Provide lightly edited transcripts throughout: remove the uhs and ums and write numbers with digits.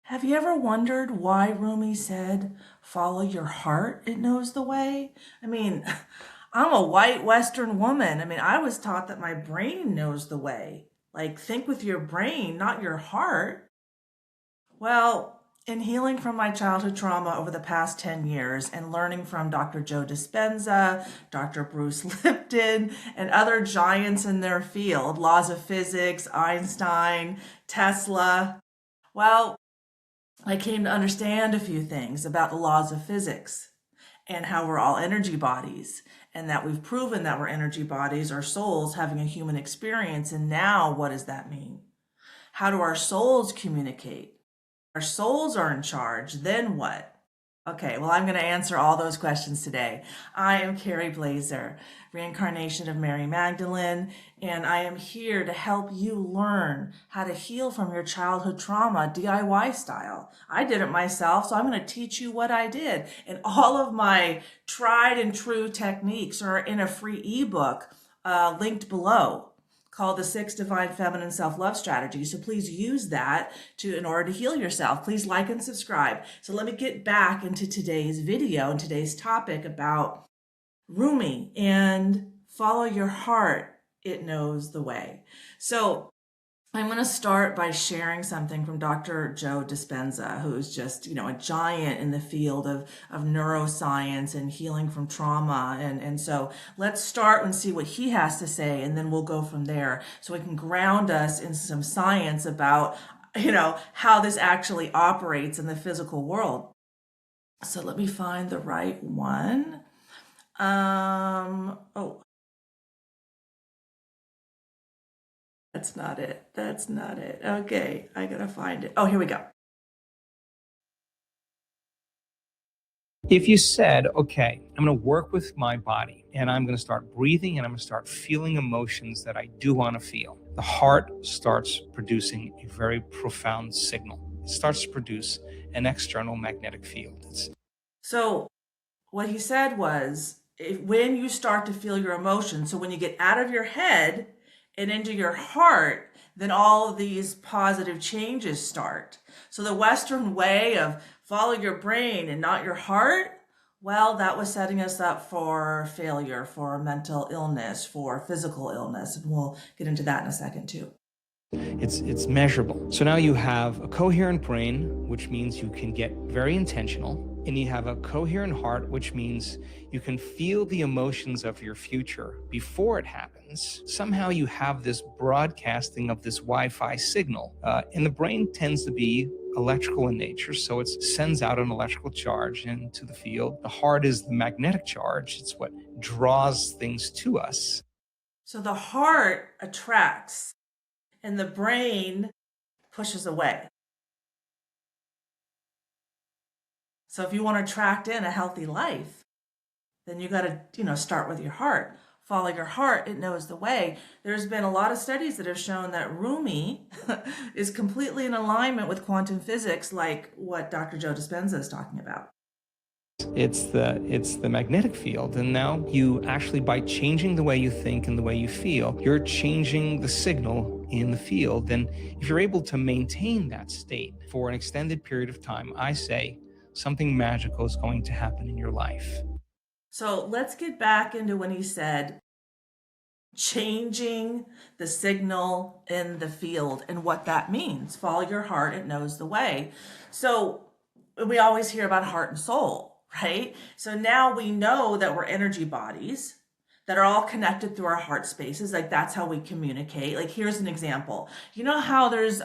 Have you ever wondered why Rumi said, follow your heart, it knows the way? I mean, I'm a white Western woman. I was taught that my brain knows the way. Like, think with your brain, not your heart. Well, in healing from my childhood trauma over the past 10 years and learning from Dr. Joe Dispenza, Dr. Bruce Lipton, and other giants in their field, laws of physics, Einstein, Tesla, well, I came to understand a few things about the laws of physics and how we're all energy bodies, and that we've proven that we're energy bodies, our souls having a human experience. And now, what does that mean? How do our souls communicate? Our souls are in charge. Then what? Okay, well, I'm going to answer all those questions today. I am Kerry Blaser, reincarnation of Mary Magdalene, and I am here to help you learn how to heal from your childhood trauma DIY style. I did it myself, so I'm going to teach you what I did. And all of my tried and true techniques are in a free ebook linked below, called the 6 Divine Feminine Self-Love Strategies. So please use that in order to heal yourself. Please like and subscribe. So let me get back into today's video and today's topic about Rumi and follow your heart. It knows the way. So I'm going to start by sharing something from Dr. Joe Dispenza, who's just, a giant in the field of neuroscience and healing from trauma. And so let's start and see what he has to say, and then we'll go from there so we can ground us in some science about, how this actually operates in the physical world. So let me find the right one. Oh, that's not it. That's not it. Okay, I gotta find it. Oh, here we go. If you said, okay, I'm going to work with my body and I'm going to start breathing and I'm going to start feeling emotions that I do want to feel, the heart starts producing a very profound signal. It starts to produce an external magnetic field. So what he said was, when you start to feel your emotions, so when you get out of your head and into your heart, then all of these positive changes start. So the Western way of follow your brain and not your heart, well, that was setting us up for failure, for mental illness, for physical illness. And we'll get into that in a second too. It's measurable. So now you have a coherent brain, which means you can get very intentional. And you have a coherent heart, which means you can feel the emotions of your future before it happens. Somehow you have this broadcasting of this Wi-Fi signal. And the brain tends to be electrical in nature, so it sends out an electrical charge into the field. The heart is the magnetic charge. It's what draws things to us. So the heart attracts and the brain pushes away. So if you want to attract in a healthy life, then you got to, start with your heart. Follow your heart, it knows the way. There's been a lot of studies that have shown that Rumi is completely in alignment with quantum physics, like what Dr. Joe Dispenza is talking about. It's the magnetic field, and now you actually, by changing the way you think and the way you feel, you're changing the signal in the field. And if you're able to maintain that state for an extended period of time, I say something magical is going to happen in your life. So let's get back into when he said changing the signal in the field and what that means. Follow your heart, it knows the way. So we always hear about heart and soul, right? So now we know that we're energy bodies that are all connected through our heart spaces. Like, that's how we communicate. Like, here's an example. You know how there's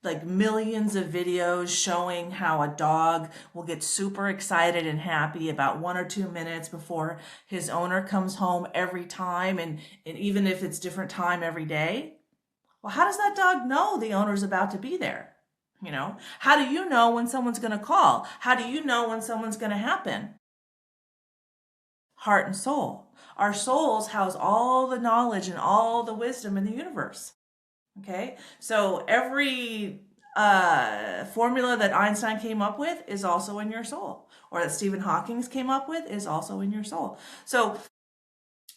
like millions of videos showing how a dog will get super excited and happy about 1 or 2 minutes before his owner comes home every time, and even if it's different time every day? Well, how does that dog know the owner's about to be there? How do you know when someone's going to call? How do you know when someone's going to happen? Heart and soul. Our souls house all the knowledge and all the wisdom in the universe. Okay, so every formula that Einstein came up with is also in your soul, or that Stephen Hawking came up with is also in your soul. So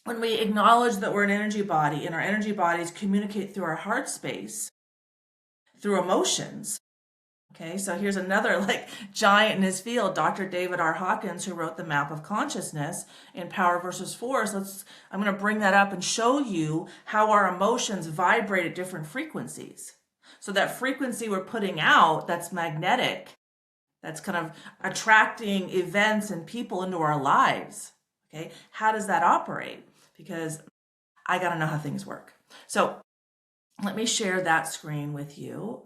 when we acknowledge that we're an energy body and our energy bodies communicate through our heart space, through emotions, Okay, so here's another like giant in his field, Dr. David R. Hawkins, who wrote the Map of Consciousness in Power versus Force. I'm going to bring that up and show you how our emotions vibrate at different frequencies. So that frequency we're putting out, that's magnetic, that's kind of attracting events and people into our lives. Okay, how does that operate? Because I got to know how things work. So let me share that screen with you.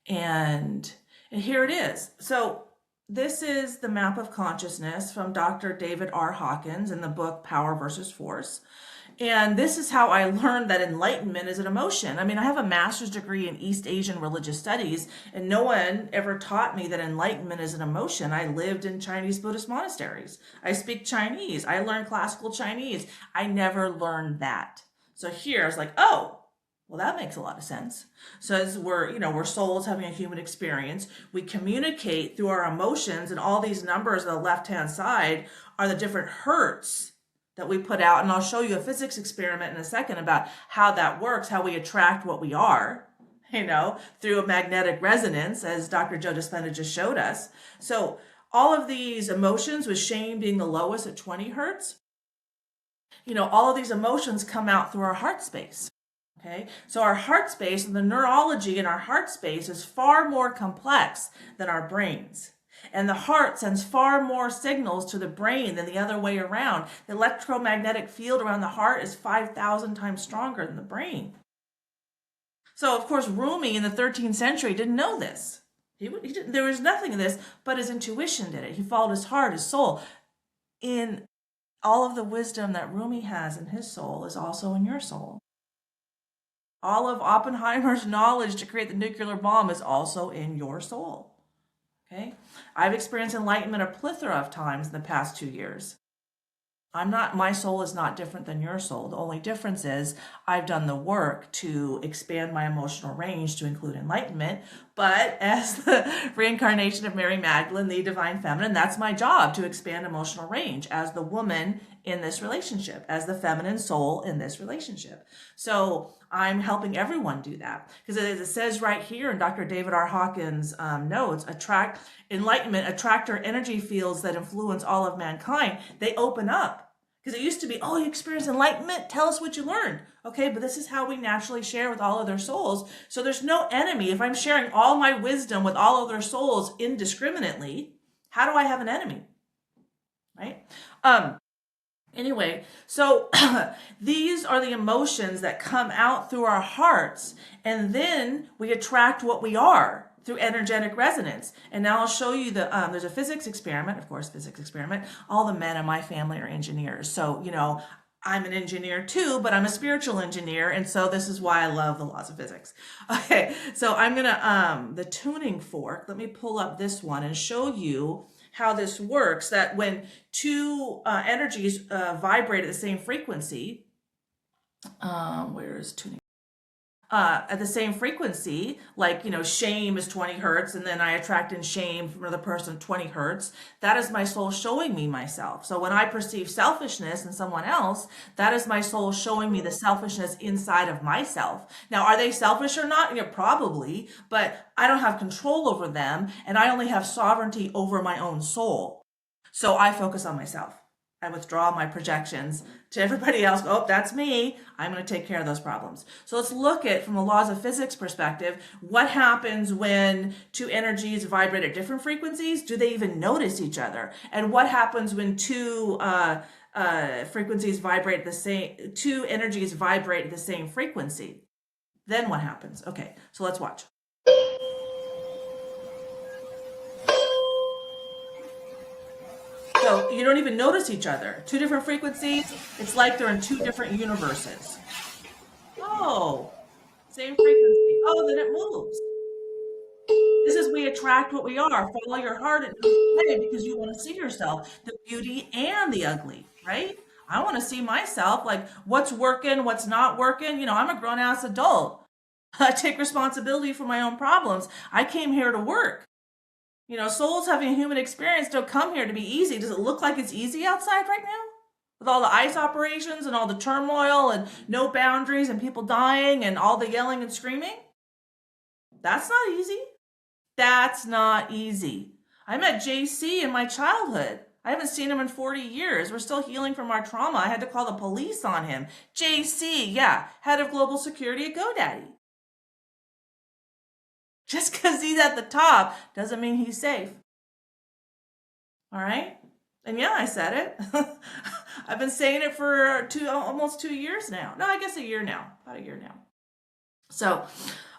And here it is. So this is the Map of Consciousness from Dr. David R. Hawkins in the book Power versus Force. And this is how I learned that enlightenment is an emotion. I mean, I have a master's degree in East Asian religious studies, and no one ever taught me that enlightenment is an emotion. I lived in Chinese Buddhist monasteries. I speak Chinese. I learned classical Chinese. I never learned that. So here I was like, oh, well, that makes a lot of sense. So as we're souls having a human experience, we communicate through our emotions, and all these numbers on the left-hand side are the different hertz that we put out. And I'll show you a physics experiment in a second about how that works, how we attract what we are, through a magnetic resonance, as Dr. Joe Dispenza just showed us. So all of these emotions, with shame being the lowest at 20 hertz, all of these emotions come out through our heart space. Okay, so our heart space and the neurology in our heart space is far more complex than our brains. And the heart sends far more signals to the brain than the other way around. The electromagnetic field around the heart is 5,000 times stronger than the brain. So, of course, Rumi in the 13th century didn't know this. There was nothing in this, but his intuition did it. He followed his heart, his soul. In all of the wisdom that Rumi has in his soul is also in your soul. All of Oppenheimer's knowledge to create the nuclear bomb is also in your soul. Okay? I've experienced enlightenment a plethora of times in the past 2 years. My soul is not different than your soul. The only difference is I've done the work to expand my emotional range to include enlightenment. But as the reincarnation of Mary Magdalene, the divine feminine, that's my job, to expand emotional range as the woman in this relationship, as the feminine soul in this relationship. So I'm helping everyone do that, because as it says right here in Dr. David R. Hawkins' notes, enlightenment, attractor energy fields that influence all of mankind, they open up. Because it used to be, oh, you experienced enlightenment? Tell us what you learned. Okay, but this is how we naturally share with all other souls. So there's no enemy. If I'm sharing all my wisdom with all other souls indiscriminately, how do I have an enemy? Right? Anyway, so these are the emotions that come out through our hearts, and then we attract what we are through energetic resonance. And now I'll show you there's a physics experiment, of course, physics experiment. All the men in my family are engineers. So, I'm an engineer too, but I'm a spiritual engineer. And so this is why I love the laws of physics. Okay, so I'm going to, the tuning fork, let me pull up this one and show you how this works, that when two energies vibrate at the same frequency, where is tuning? At the same frequency, like, shame is 20 hertz, and then I attract in shame from another person 20 hertz. That is my soul showing me myself. So when I perceive selfishness in someone else, that is my soul showing me the selfishness inside of myself. Now, are they selfish or not? Yeah, probably, but I don't have control over them, and I only have sovereignty over my own soul. So I focus on myself. I withdraw my projections to everybody else. Oh, that's me. I'm going to take care of those problems. So let's look at, from the laws of physics perspective, what happens when two energies vibrate at different frequencies? Do they even notice each other? And what happens when two energies vibrate at the same frequency? Then what happens? Okay, so let's watch. So you don't even notice each other. Two different frequencies. It's like they're in two different universes. Oh, same frequency. Oh, then it moves. This is, we attract what we are. Follow your heart and play, because you want to see yourself, the beauty and the ugly, right? I want to see myself, like what's working, what's not working. I'm a grown-ass adult. I take responsibility for my own problems. I came here to work. Souls having a human experience don't come here to be easy. Does it look like it's easy outside right now? With all the ICE operations and all the turmoil and no boundaries and people dying and all the yelling and screaming? That's not easy. That's not easy. I met JC in my childhood. I haven't seen him in 40 years. We're still healing from our trauma. I had to call the police on him. JC, yeah, head of global security at GoDaddy. Just because he's at the top doesn't mean he's safe. All right? And yeah, I said it. I've been saying it for almost 2 years now. No, I guess a year now. About a year now. So,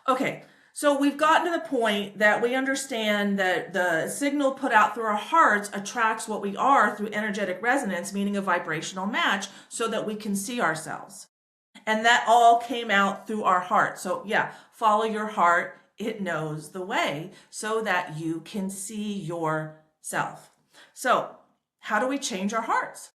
okay. So we've gotten to the point that we understand that the signal put out through our hearts attracts what we are through energetic resonance, meaning a vibrational match, so that we can see ourselves. And that all came out through our heart. So yeah, follow your heart. It knows the way so that you can see yourself. So how do we change our hearts?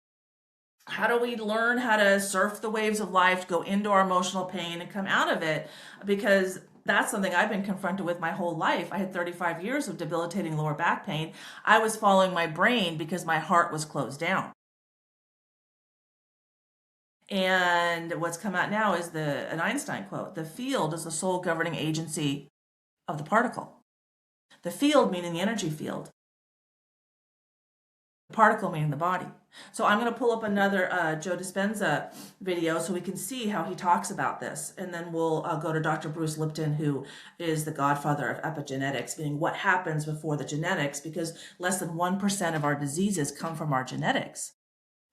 How do we learn how to surf the waves of life, go into our emotional pain and come out of it? Because that's something I've been confronted with my whole life. I had 35 years of debilitating lower back pain. I was following my brain because my heart was closed down. And what's come out now is an Einstein quote: the field is the sole governing agency of the particle. The field meaning the energy field. The particle meaning the body. So I'm going to pull up another Joe Dispenza video so we can see how he talks about this. And then we'll go to Dr. Bruce Lipton, who is the godfather of epigenetics, meaning what happens before the genetics, because less than 1% of our diseases come from our genetics.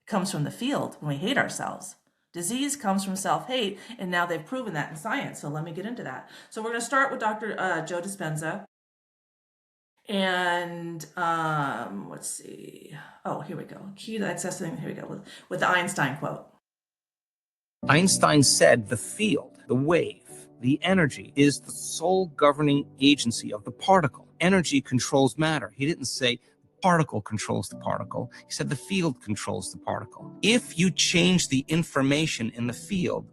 It comes from the field when we hate ourselves. Disease comes from self-hate, and now they've proven that in science. So let me get into that. So we're going to start with Dr. Joe Dispenza. And let's see. Oh, here we go. Key to accessing. Here we go with the Einstein quote. Einstein said the field, the wave, the energy is the sole governing agency of the particle. Energy controls matter. He didn't say particle controls the particle. He said the field controls the particle. If you change the information in the field,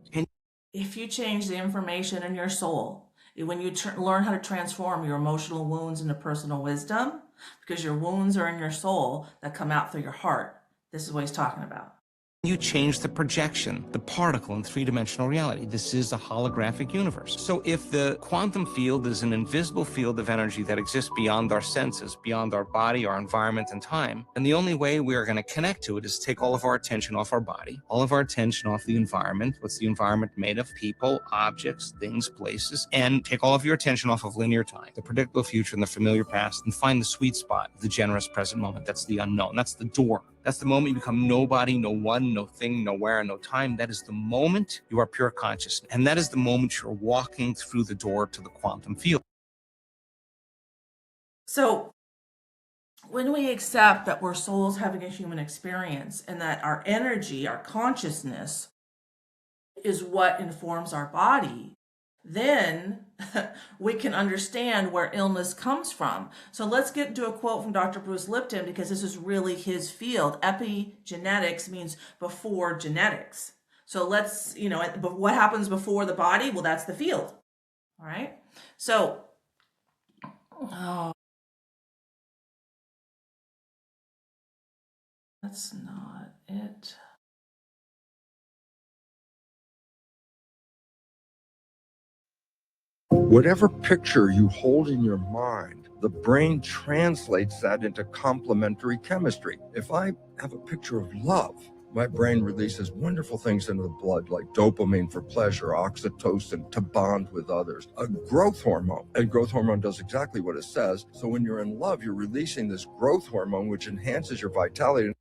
if you change the information in your soul, when you learn how to transform your emotional wounds into personal wisdom, because your wounds are in your soul that come out through your heart. This is what he's talking about. You change the projection, the particle in three-dimensional reality. This is a holographic universe. So if the quantum field is an invisible field of energy that exists beyond our senses, beyond our body, our environment, and time, and the only way we are going to connect to it is take all of our attention off our body, all of our attention off the environment. What's the environment made of? People, objects, things, places, and take all of your attention off of linear time, the predictable future and the familiar past, and find the sweet spot, the generous present moment. That's the unknown. That's the door. That's the moment you become nobody, no one, no thing, nowhere, no time. That is the moment you are pure consciousness. And that is the moment you're walking through the door to the quantum field. So when we accept that we're souls having a human experience and that our energy, our consciousness is what informs our body, then we can understand where illness comes from. So let's get into a quote from Dr. Bruce Lipton, because this is really his field. Epigenetics means before genetics. So let's, what happens before the body? Well, that's the field. All right. So, that's not it. Whatever picture you hold in your mind, the brain translates that into complementary chemistry. If I have a picture of love, my brain releases wonderful things into the blood, like dopamine for pleasure, oxytocin to bond with others, a growth hormone. And growth hormone does exactly what it says. So when you're in love, you're releasing this growth hormone, which enhances your vitality.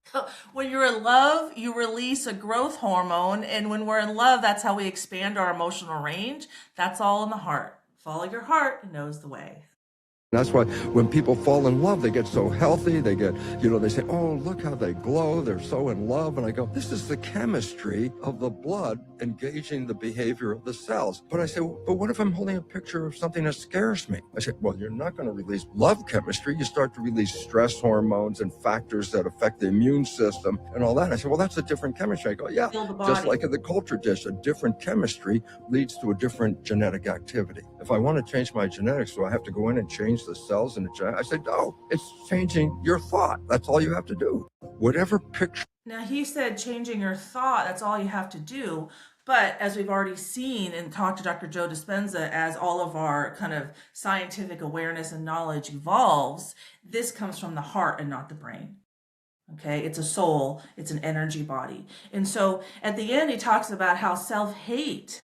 When you're in love, you release a growth hormone. And when we're in love, that's how we expand our emotional range. That's all in the heart. Follow your heart, it knows the way. That's why when people fall in love, they get so healthy. They get, they say, oh, look how they glow. They're so in love. And I go, this is the chemistry of the blood engaging the behavior of the cells. But I say, well, but what if I'm holding a picture of something that scares me? I say, well, you're not going to release love chemistry. You start to release stress hormones and factors that affect the immune system and all that. I say, well, that's a different chemistry. I go, yeah, just like in the culture dish, a different chemistry leads to a different genetic activity. If I want to change my genetics, do I have to go in and change the cells in the genetic? I said, no, it's changing your thought. That's all you have to do. Whatever picture. Now, he said changing your thought, that's all you have to do. But as we've already seen and talked to Dr. Joe Dispenza, as all of our kind of scientific awareness and knowledge evolves, this comes from the heart and not the brain. Okay, it's a soul, it's an energy body. And so at the end, he talks about how self-hate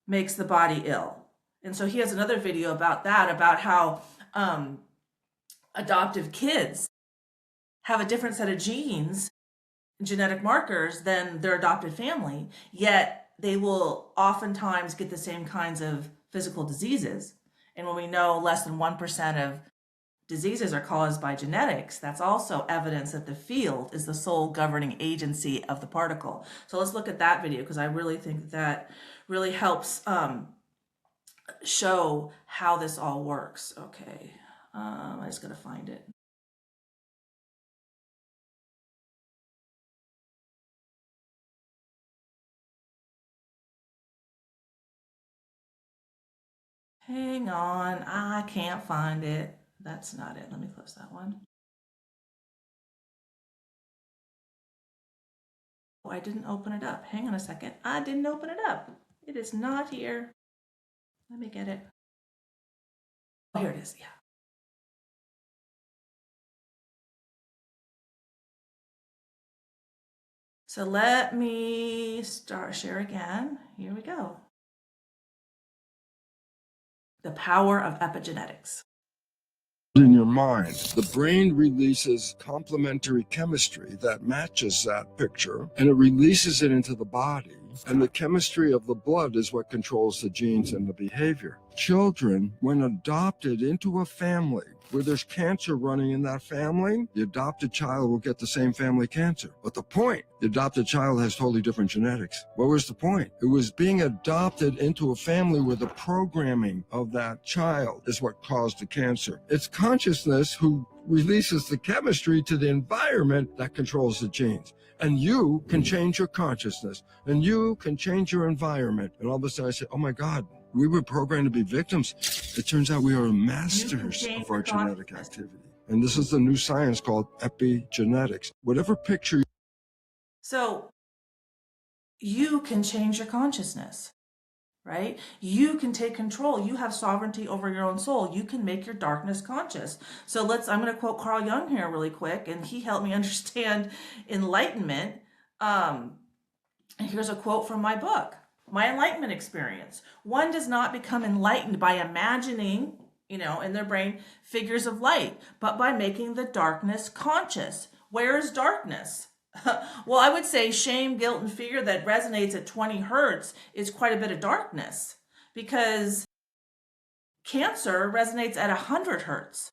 makes the body ill. And so he has another video about that, about how adoptive kids have a different set of genes, genetic markers, than their adopted family, yet they will oftentimes get the same kinds of physical diseases. And when we know less than 1% of diseases are caused by genetics, that's also evidence that the field is the sole governing agency of the particle. So let's look at that video, because I really think that really helps show how this all works. Okay, I just gotta find it. Hang on, I can't find it. That's not it. Let me close that one. Oh, I didn't open it up. Hang on a second. I didn't open it up. It is not here. Let me get it. Oh, here it is. Yeah. So let me share again. Here we go. The power of epigenetics. In your mind, the brain releases complementary chemistry that matches that picture, and it releases it into the body. And the chemistry of the blood is what controls the genes and the behavior. Children, when adopted into a family where there's cancer running in that family, the adopted child will get the same family cancer. But the point, the adopted child has totally different genetics. What was the point? It was being adopted into a family where the programming of that child is what caused the cancer. It's consciousness who releases the chemistry to the environment that controls the genes. And you can change your consciousness, and you can change your environment. And all of a sudden I said, oh my God, we were programmed to be victims. It turns out we are masters of our genetic activity. And this is the new science called epigenetics. Whatever picture. So you can change your consciousness, right? You can take control. You have sovereignty over your own soul. You can make your darkness conscious. So I'm going to quote Carl Jung here really quick, and he helped me understand enlightenment. And here's a quote from my book. My enlightenment experience. One does not become enlightened by imagining, in their brain, figures of light, but by making the darkness conscious. Where is darkness? Well, I would say shame, guilt, and fear that resonates at 20 hertz is quite a bit of darkness, because cancer resonates at 100 hertz.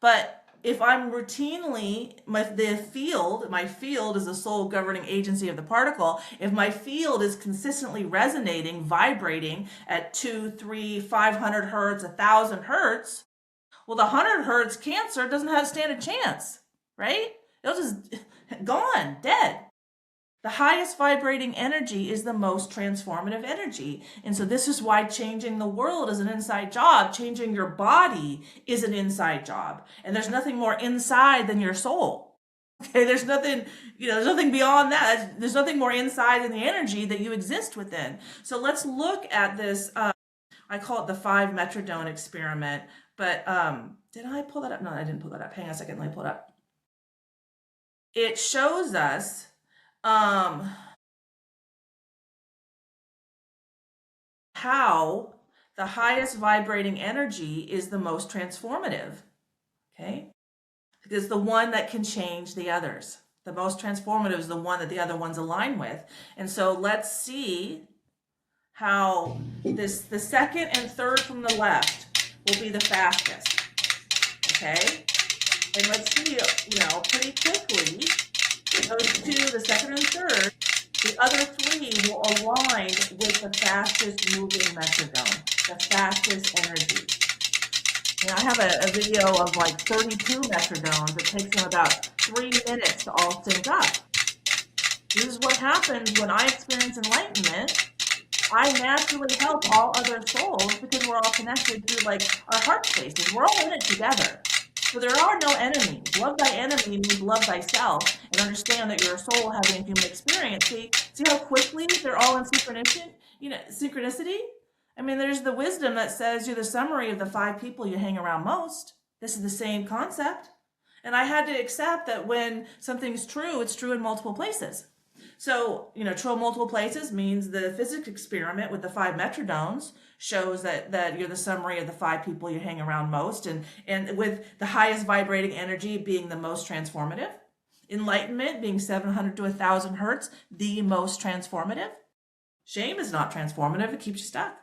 But if I'm routinely, my field is the sole governing agency of the particle. If my field is consistently resonating, vibrating at 200, 300, 500 hertz, 1,000 hertz, well, the 100 hertz cancer doesn't stand a chance, right? It'll just gone, dead. The highest vibrating energy is the most transformative energy. And so this is why changing the world is an inside job. Changing your body is an inside job. And there's nothing more inside than your soul. Okay, there's nothing, there's nothing beyond that. There's nothing more inside than the energy that you exist within. So let's look at this. I call it the 5 metrodome experiment. But did I pull that up? No, I didn't pull that up. Hang on a second, let me pull it up. It shows us how the highest vibrating energy is the most transformative, okay? Because the one that can change the others. The most transformative is the one that the other ones align with. And so let's see how the second and third from the left will be the fastest, okay? And let's see, pretty quickly, those two, the second and third, the other 3 will align with the fastest moving metrodome, the fastest energy. I have a video of like 32 metrodomes. It takes them about 3 minutes to all sync up. This is what happens when I experience enlightenment. I naturally help all other souls because we're all connected through like our heart spaces. We're all in it together. So there are no enemies. Love thy enemy means love thyself and understand that you're a soul having a human experience. See how quickly they're all in synchronicity? I mean, there's the wisdom that says you're the summary of the 5 people you hang around most. This is the same concept. And I had to accept that when something's true, it's true in multiple places. So, true in multiple places means the physics experiment with the 5 metrodomes shows that you're the summary of the 5 people you hang around most, and with the highest vibrating energy being the most transformative. Enlightenment being 700 to 1,000 hertz, the most transformative. Shame is not transformative, it keeps you stuck.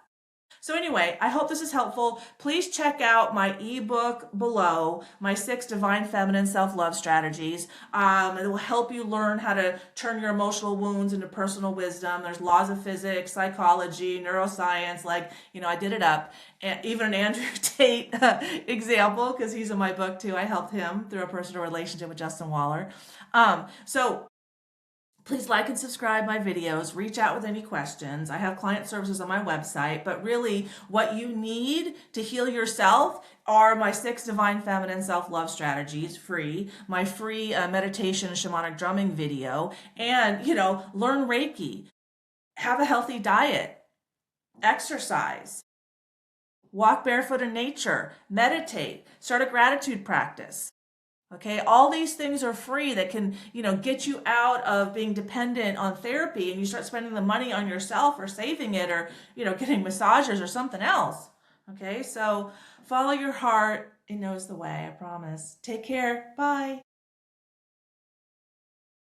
So anyway, I hope this is helpful. Please check out my ebook below, my 6 Divine Feminine Self-Love Strategies. It will help you learn how to turn your emotional wounds into personal wisdom. There's laws of physics, psychology, neuroscience, I did it up. And even an Andrew Tate example, because he's in my book too. I helped him through a personal relationship with Justin Waller. So please like and subscribe my videos. Reach out with any questions. I have client services on my website, but really what you need to heal yourself are my 6 Divine Feminine Self-Love Strategies, free, my free meditation and shamanic drumming video, and, learn Reiki, have a healthy diet, exercise, walk barefoot in nature, meditate, start a gratitude practice. Okay, all these things are free that can, get you out of being dependent on therapy, and you start spending the money on yourself or saving it or, getting massages or something else. Okay, so follow your heart. It knows the way, I promise. Take care. Bye.